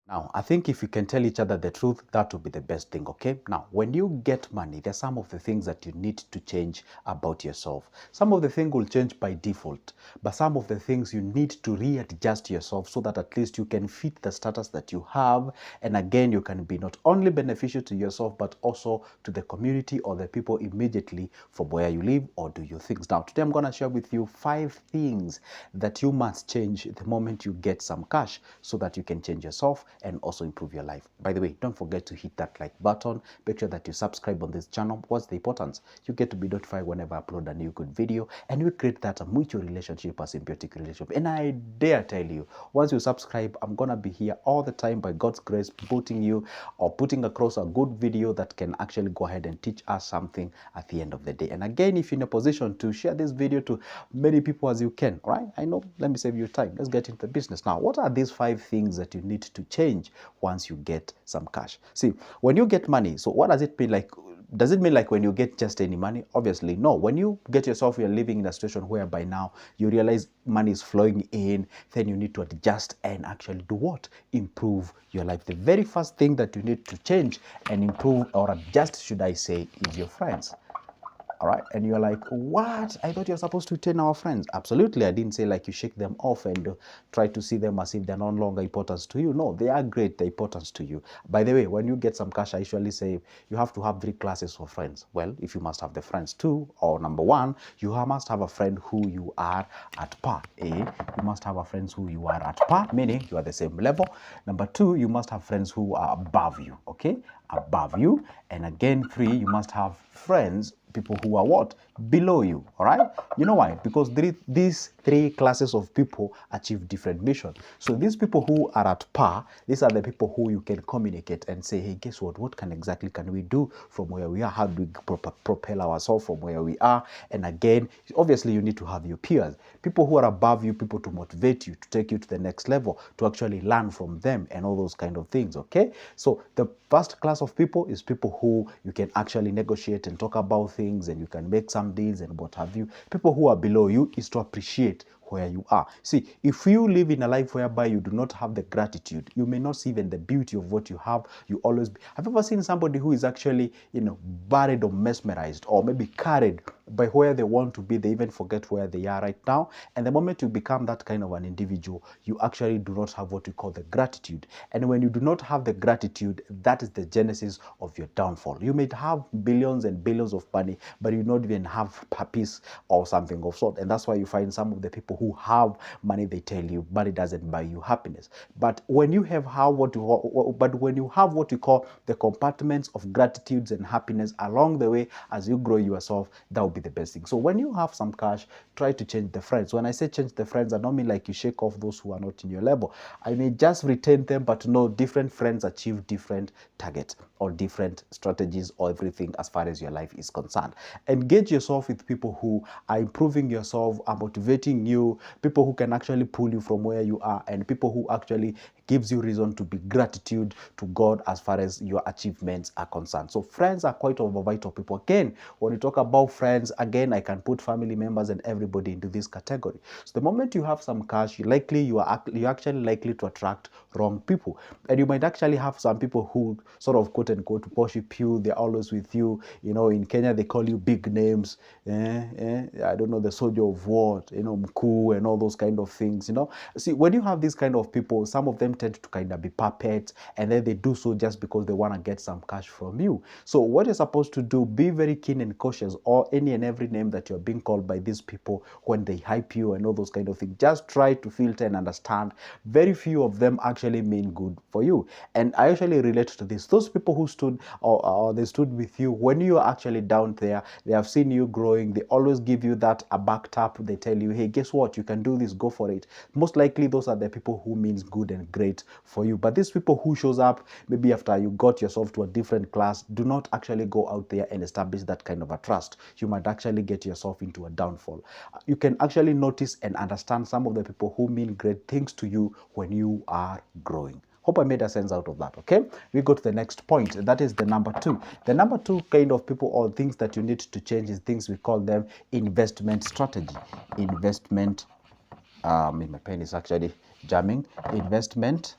Now, I think if you can tell each other the truth, that would be the best thing, okay? Now, when you get money, there's some of the things that you need to change about yourself. Some of the things will change by default, but some of the things you need to readjust yourself so that at least you can fit the status that you have. And again, you can be not only beneficial to yourself, but also to the community or the people immediately from where you live or do your things. Now, today I'm going to share with you 5 things that you must change the moment you get some cash so that you can change yourself and also improve your life. By the way, don't forget to hit that like button. Make sure that you subscribe on this channel. What's the importance? You get to be notified whenever I upload a new good video, and we create that mutual relationship, a symbiotic relationship. And I dare tell you, once you subscribe, I'm gonna be here all the time by God's grace, putting across a good video that can actually go ahead and teach us something at the end of the day. And again, if you're in a position to share this video to many people as you can, all right? I know, let me save you time. Let's get into the business. Now, what are these 5 things that you need to change once you get some cash? See, when you get money, so what does it mean? Like, does it mean like when you get just any money? Obviously, no. When you get yourself, you're living in a situation where by now you realize money is flowing in, then you need to adjust and actually do what? Improve your life. The very first thing that you need to change and improve, or adjust, should I say, is your friends. All right. And you're like, what? I thought you're supposed to tell our friends. Absolutely. I didn't say like you shake them off and try to see them as if they're no longer important to you. No, they are great. They're important to you. By the way, when you get some cash, I usually say you have to have 3 classes of friends. Well, if you must have the friends too, or number 1, you must have a friend who you are at par. You must have a friends who you are at par, meaning you are the same level. Number 2, you must have friends who are above you. Okay, above you. And again, 3, you must have friends, people who are what? Below you. All right. You know why? Because these 3 classes of people achieve different mission. So these people who are at par, these are the people who you can communicate and say, hey, guess what exactly can we do from where we are? How do we propel ourselves from where we are? And again, obviously you need to have your peers, people who are above you, people to motivate you, to take you to the next level, to actually learn from them and all those kind of things. Okay. So the first class of people is people who you can actually negotiate and talk about things, and you can make some deals and what have you. People who are below you is to appreciate where you are. See, if you live in a life whereby you do not have the gratitude, you may not see even the beauty of what you have. You always have you ever seen somebody who is actually, buried or mesmerized or maybe carried by where they want to be? They even forget where they are right now. And the moment you become that kind of an individual, you actually do not have what we call the gratitude. And when you do not have the gratitude, that is the genesis of your downfall. You may have billions and billions of money, but you don't even have peace or something of sort. And that's why you find some of the people who have money, they tell you money doesn't buy you happiness. But when you have what you call the compartments of gratitudes and happiness along the way as you grow yourself, that will be the best thing. So when you have some cash, try to change the friends. When I say change the friends, I don't mean like you shake off those who are not in your level. I mean just retain them, but no, different friends achieve different targets or different strategies or everything as far as your life is concerned. Engage yourself with people who are improving yourself, are motivating you, people who can actually pull you from where you are, and people who actually gives you reason to be gratitude to God as far as your achievements are concerned. So friends are quite of a vital people. Again, when you talk about friends, again, I can put family members and everybody into this category. So the moment you have some cash, you're actually likely to attract wrong people. And you might actually have some people who sort of quote unquote worship you. They're always with you. In Kenya, they call you big names. I don't know, the soldier of war, mkuu and all those kind of things, See, when you have these kind of people, some of them tend to kind of be puppets, and then they do so just because they want to get some cash from you. So what you're supposed to do, be very keen and cautious, or any and every name that you're being called by these people when they hype you and all those kind of things. Just try to filter and understand. Very few of them actually mean good for you. And I actually relate to this. Those people who stood or they stood with you when you are actually down there, they have seen you growing, they always give you that a back tap. They tell you, hey, guess what? You can do this, go for it. Most likely those are the people who means good and great for you. But these people who shows up maybe after you got yourself to a different class, do not actually go out there and establish that kind of a trust. You might actually get yourself into a downfall. You can actually notice and understand some of the people who mean great things to you when you are growing. Hope I made a sense out of that, okay? We go to the next point. That is the number 2. The number 2 kind of people or things that you need to change is things we call them investment strategy. My pen is actually jamming, investment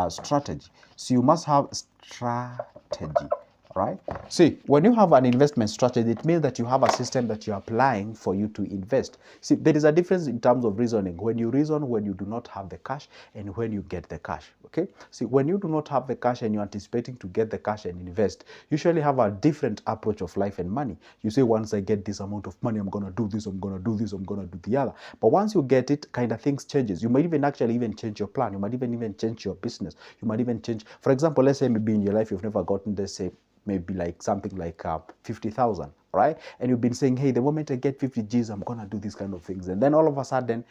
strategy. So you must have strategy, right? See, when you have an investment strategy, it means that you have a system that you're applying for you to invest. See, there is a difference in terms of reasoning. When you reason when you do not have the cash and when you get the cash, okay? See, when you do not have the cash and you're anticipating to get the cash and invest, you usually have a different approach of life and money. You say, once I get this amount of money, I'm going to do this, I'm going to do this, I'm going to do the other. But once you get it, kind of things changes. You might even actually even change your plan. You might even change your business. You might even change, for example, let's say maybe in your life, you've never gotten, let's say, maybe like something like 50,000, right? And you've been saying, hey, the moment I get 50 G's, I'm going to do these kind of things. And then all of a sudden,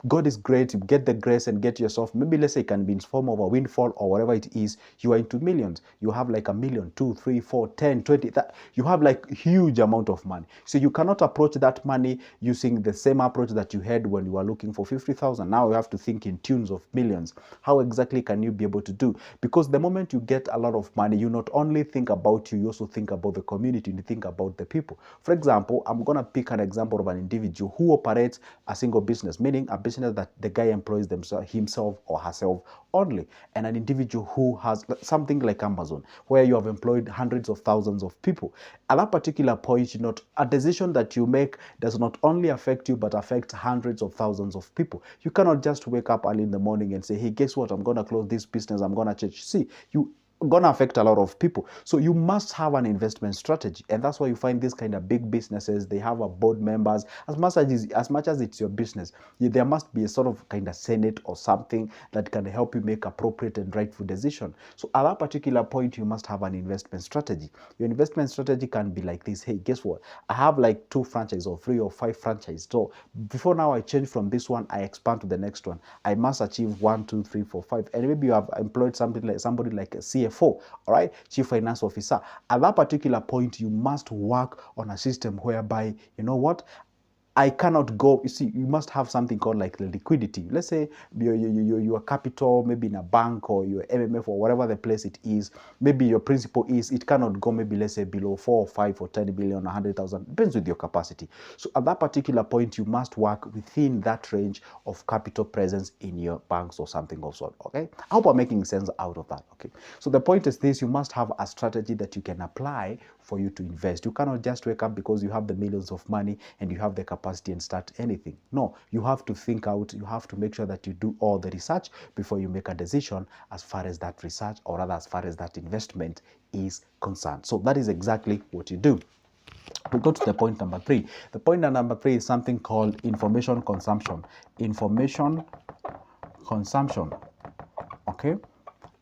God is great. You get the grace and get yourself, maybe let's say it can be in form of a windfall or whatever it is. You are into millions. You have like 1,000,000, 2, 3, 4, 10, 20. That, you have like huge amount of money. So you cannot approach that money using the same approach that you had when you were looking for 50,000. Now you have to think in tunes of millions. How exactly can you be able to do? Because the moment you get a lot of money, you not only think about you also think about the community, you think about the people. For example, I'm going to pick an example of an individual who operates a single business, meaning a business that the guy employs himself or herself only, and an individual who has something like Amazon, where you have employed hundreds of thousands of people. At that particular point, not a decision that you make does not only affect you, but affects hundreds of thousands of people. You cannot just wake up early in the morning and say, hey, guess what? I'm going to close this business. I'm going to change. See, you gonna affect a lot of people. So you must have an investment strategy, and that's why you find these kind of big businesses, they have a board members. As much as it's your business, there must be a sort of kind of senate or something that can help you make appropriate and rightful decision. So at that particular point, you must have an investment strategy. Your investment strategy can be like this: hey, guess what? I have like 2 franchises or 3 or 5 franchises. So before now I change from this one, I expand to the next one. I must achieve 1, 2, 3, 4, 5. And maybe you have employed somebody like a CFO, all right, chief finance officer. At that particular point, you must work on a system whereby, you know what, I cannot go. You see, you must have something called like the liquidity. Let's say your capital, maybe in a bank or your MMF or whatever the place it is, maybe your principal is, it cannot go maybe, let's say, below 4 or 5 or 10 billion, 100,000, depends with your capacity. So at that particular point, you must work within that range of capital presence in your banks or something of sort, okay? I hope I'm making sense out of that, okay? So the point is this: you must have a strategy that you can apply for you to invest. You cannot just wake up because you have the millions of money and you have the capacity and start anything. No, you have to think out. You have to make sure that you do all the research before you make a decision as far as that research, or rather as far as that investment is concerned. So that is exactly what you do. We go to the point number 3. The point number 3 is something called information consumption. Information consumption. Okay.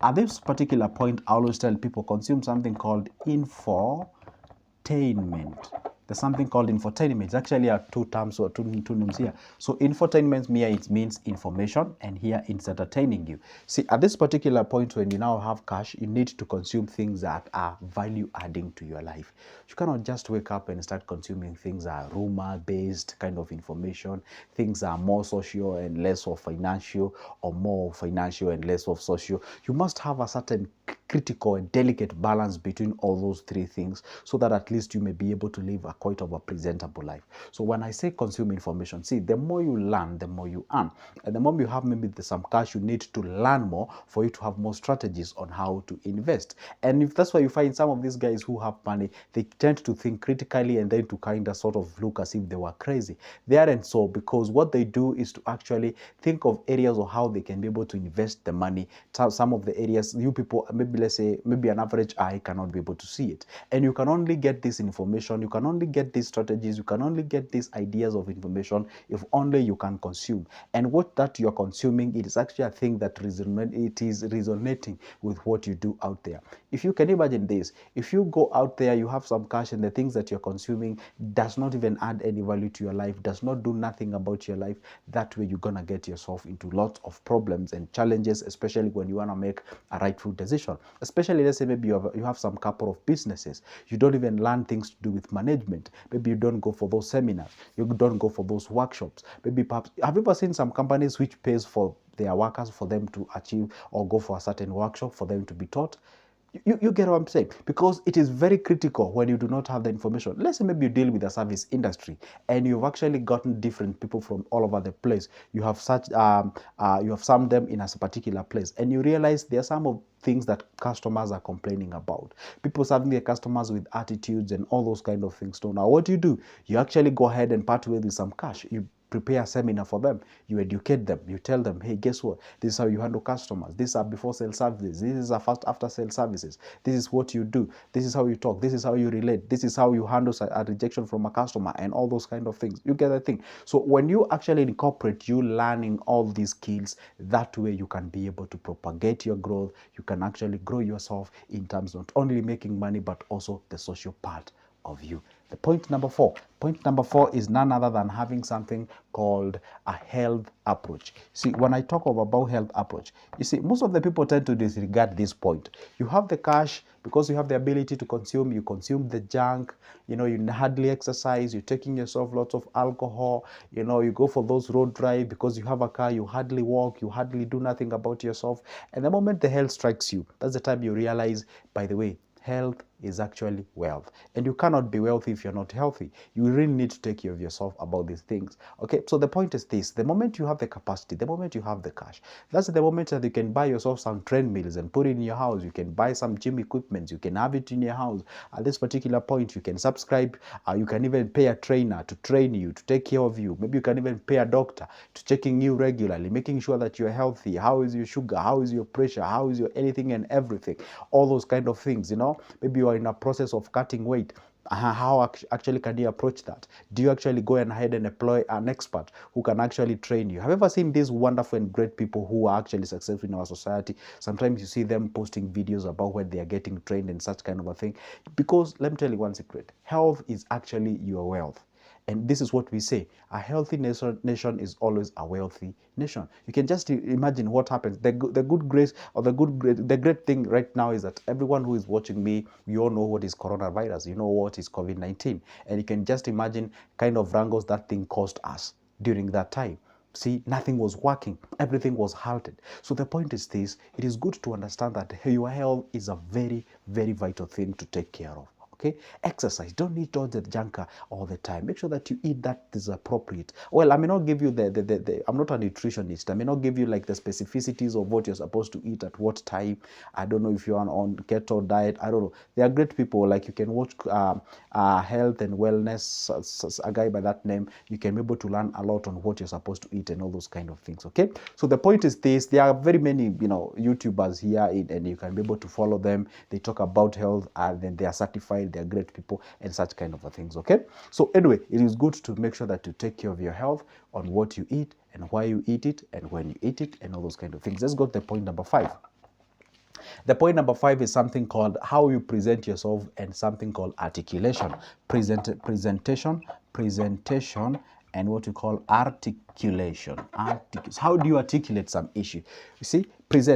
At this particular point, I always tell people consume something called infotainment. There's something called infotainment. It's actually two terms or two names here. So infotainment here, it means information, and here it's entertaining you. See, at this particular point, when you now have cash, you need to consume things that are value adding to your life. You cannot just wake up and start consuming things that are rumor based kind of information. Things are more social and less of financial, or more financial and less of social. You must have a certain critical and delicate balance between all those 3 things, so that at least you may be able to live a quite of a presentable life. So when I say consume information, see, the more you learn, the more you earn. And the moment you have maybe some cash, you need to learn more for you to have more strategies on how to invest. And if that's why you find some of these guys who have money, they tend to think critically and then to kind of sort of look as if they were crazy. They aren't so, because what they do is to actually think of areas of how they can be able to invest the money. Some of the areas you people, maybe let's say, maybe an average eye cannot be able to see it. And you can only get this information, you can only get these strategies, you can only get these ideas of information if only you can consume. And what that you're consuming, it is actually a thing that is resonating with what you do out there. If you can imagine this, if you go out there, you have some cash, and the things that you're consuming does not even add any value to your life, does not do nothing about your life, that way you're gonna get yourself into lots of problems and challenges, especially when you want to make a rightful decision. Especially, let's say maybe you have some couple of businesses, you don't even learn things to do with management. Maybe you don't go for those seminars, you don't go for those workshops. Maybe perhaps, have you ever seen some companies which pays for their workers for them to achieve or go for a certain workshop for them to be taught? You get what I'm saying? Because it is very critical when you do not have the information. Let's say maybe you deal with the service industry and you've actually gotten different people from all over the place. You have you have summed them in a particular place, and you realize there are some of things that customers are complaining about. People serving their customers with attitudes and all those kind of things. So now what do? You actually go ahead and part with some cash. You prepare a seminar for them, you educate them, you tell them, hey, guess what, this is how you handle customers, these are before sale services, this is a fast after sale services, this is what you do, this is how you talk, this is how you relate, this is how you handle a rejection from a customer, and all those kind of things. You get the thing? So when you actually incorporate you learning all these skills, that way you can be able to propagate your growth, you can actually grow yourself in terms of not only making money but also the social part of you. The point number four. Point number four is none other than having something called a health approach. See, when I talk about health approach, you see, most of the people tend to disregard this point. You have the cash because you have the ability to consume. You consume the junk. You know, you hardly exercise. You're taking yourself lots of alcohol. You know, you go for those road drive because you have a car. You hardly walk. You hardly do nothing about yourself. And the moment the health strikes you, that's the time you realize, by the way, health is actually wealth, and you cannot be wealthy if you're not healthy. You really need to take care of yourself about these things. Okay, so the point is this: the moment you have the capacity, the moment you have the cash, that's the moment that you can buy yourself some treadmills and put it in your house. You can buy some gym equipment, you can have it in your house. At this particular point, you can subscribe, you can even pay a trainer to train you, to take care of you. Maybe you can even pay a doctor to checking you regularly, making sure that you're healthy. How is your sugar, how is your pressure, how is your anything and everything, all those kind of things. You know, maybe you are in a process of cutting weight. How actually can you approach that? Do you actually go ahead and employ an expert who can actually train you? Have you ever seen these wonderful and great people who are actually successful in our society? Sometimes you see them posting videos about where they are getting trained and such kind of a thing. Because let me tell you one secret: health is actually your wealth. And this is what we say: a healthy nation is always a wealthy nation. You can just imagine what happens. The good grace or the great thing right now is that everyone who is watching me, you all know what is coronavirus. You know what is COVID-19, and you can just imagine kind of wrangles that thing caused us during that time. See, nothing was working, everything was halted. So the point is this: it is good to understand that your health is a very, very vital thing to take care of. Okay, exercise. Don't eat all the junk all the time. Make sure that you eat that is appropriate. Well, I may not give you I'm not a nutritionist. I may not give you like the specificities of what you're supposed to eat at what time. I don't know if you're on keto diet. I don't know. There are great people, like you can watch health and wellness, a guy by that name. You can be able to learn a lot on what you're supposed to eat and all those kind of things. Okay, so the point is this: there are very many, you know, YouTubers here, and you can be able to follow them. They talk about health, and then they are certified, they're great people, and such kind of things. Okay, so anyway, it is good to make sure that you take care of your health on what you eat and why you eat it and when you eat it and all those kind of things. Let's go to the point number 5. The point number 5 is something called how you present yourself and something called articulation. Presentation, and what we call articulation. How do you articulate some issue? You see,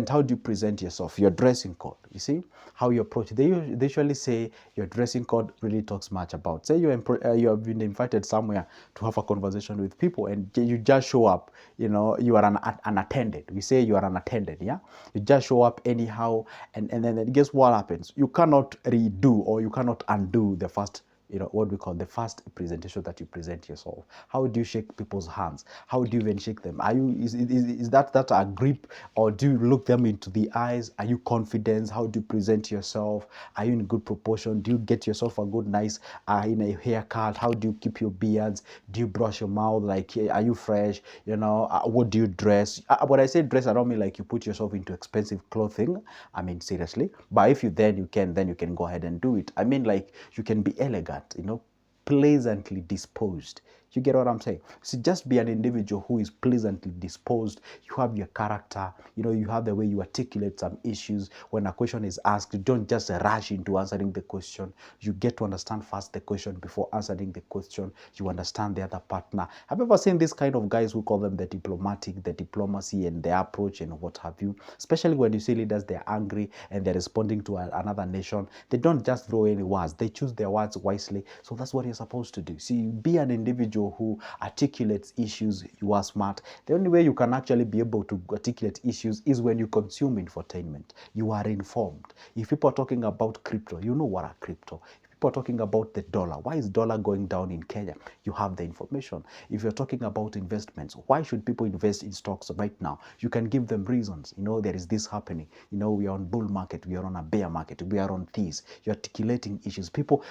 how do you present yourself? Your dressing code. You see, how you approach. They usually say your dressing code really talks much about. Say you have been invited somewhere to have a conversation with people, and you just show up. You know, you are unattended. We say you are unattended. Yeah, you just show up anyhow, and then guess what happens? You cannot redo or you cannot undo the first, you know, what we call the first presentation that you present yourself. How do you shake people's hands? How do you even shake them? Are you is that a grip, or do you look them into the eyes? Are you confident? How do you present yourself? Are you in good proportion? Do you get yourself a good nice in a haircut? How do you keep your beards? Do you brush your mouth? Like, are you fresh? You know, what do you dress? When I say dress, I don't mean like you put yourself into expensive clothing. I mean seriously. But if you you can go ahead and do it. I mean, like, you can be elegant, you know, pleasantly disposed. You get what I'm saying? So just be an individual who is pleasantly disposed. You have your character, you know, you have the way you articulate some issues. When a question is asked, you don't just rush into answering the question. You get to understand first the question before answering the question. You understand the other partner. Have you ever seen this kind of guys who call them the diplomacy and the approach and what have you? Especially when you see leaders, they're angry and they're responding to another nation. They don't just throw any words. They choose their words wisely. So that's what you're supposed to do. See, be an individual individual who articulates issues, you are smart. The only way you can actually be able to articulate issues is when you consume infotainment. You are informed. If people are talking about crypto, you know what are crypto. People are talking about the dollar. Why is dollar going down in Kenya? You have the information. If you're talking about investments, why should people invest in stocks right now? You can give them reasons. You know, there is this happening. You know, we are on bull market, we are on a bear market, we are on this. You're articulating issues. People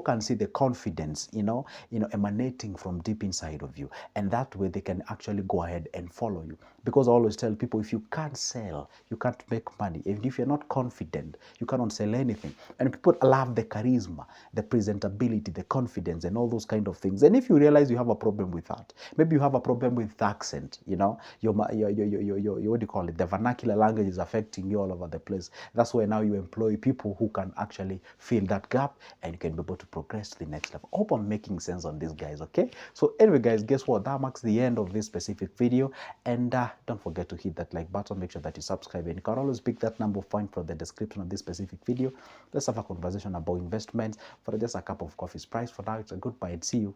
can see the confidence, emanating from deep inside of you. And that way they can actually go ahead and follow you. Because I always tell people, if you can't sell, you can't make money. And if you're not confident, you cannot sell anything. And people love the charisma, the presentability, the confidence, and all those kind of things. And if you realize you have a problem with that, maybe you have a problem with the accent, your what do you call it? The vernacular language is affecting you all over the place. That's why now you employ people who can actually fill that gap, and you can be able to progress to the next level. I hope I'm making sense on this, guys, okay? So anyway, guys, guess what? That marks the end of this specific video. And don't forget to hit that like button. Make sure that you subscribe. And you can always pick that number point from the description of this specific video. Let's have a conversation about investments for just a cup of coffee's price. For now, it's a goodbye and see you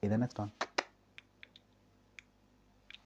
in the next one.